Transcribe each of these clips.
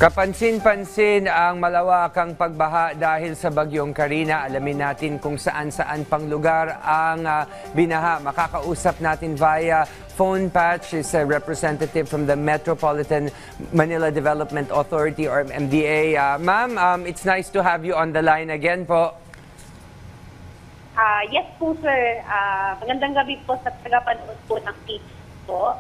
Kapansin-pansin ang malawakang pagbaha dahil sa bagyong Karina. Alamin natin kung saan-saan pang lugar ang binaha. Makakausap natin via phone patch is a representative from the Metropolitan Manila Development Authority or MDA. Ma'am, it's nice to have you on the line again po. Yes po, sir. Magandang gabi po sa tagapanood po ng TV po.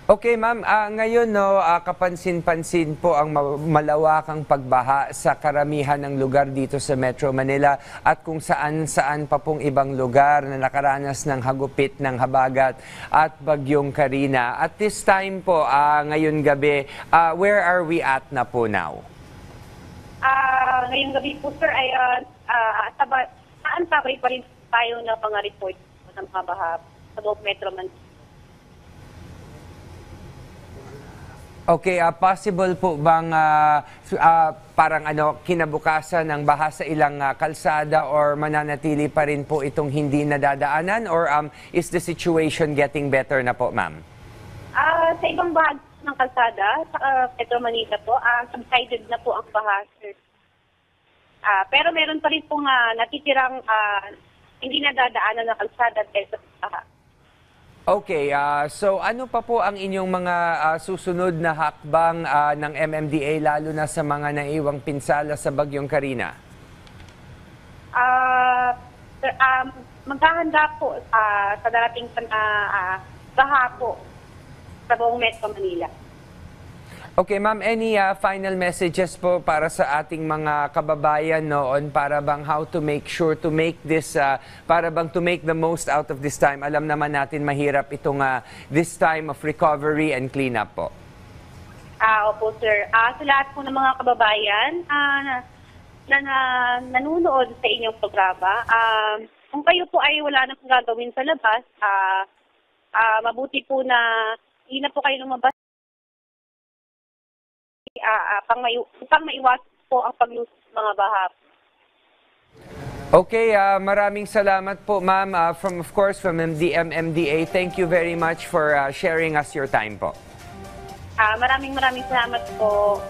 Okay, ma'am. Ngayon, kapansin-pansin po ang malawakang pagbaha sa karamihan ng lugar dito sa Metro Manila at kung saan-saan pa pong ibang lugar na nakaranas ng hagupit ng habagat at bagyong Karina. At this time po, ngayon gabi, where are we at na po now? Ngayong gabi po, sir, ay antabay pa rin tayo na pang-report ng mga baha sa buong Metro Manila. Okay, possible po bang parang kinabukasan ng baha sa ilang kalsada or mananatili pa rin po itong hindi nadadaanan or is the situation getting better na po, ma'am? Sa ibang bahagi ng kalsada, sa Metro Manila po, subsided na po ang baha, sir. Pero meron pa rin pong natitirang hindi nadadaanan ng kalsada dahil sa baha. Okay, so ano pa po ang inyong mga susunod na hakbang ng MMDA lalo na sa mga naiwang pinsala sa bagyong Karina? Maghahanda po sa darating baha po sa buong Metro Manila. Okay, ma'am, any final messages po para sa ating mga kababayan noon para bang how to make sure to make this, para bang to make the most out of this time? Alam naman natin mahirap itong this time of recovery and cleanup po. Opo, sir. Sa lahat po ng mga kababayan na nanonood sa inyong programa, kung kayo po ay wala nang gagawin sa labas, mabuti po na hindi na po kayo lumabas upang maiwasan po ang paglusot ng mga baha. Okay, maraming salamat po, ma'am, from MDA. Thank you very much for sharing us your time po. Maraming salamat po.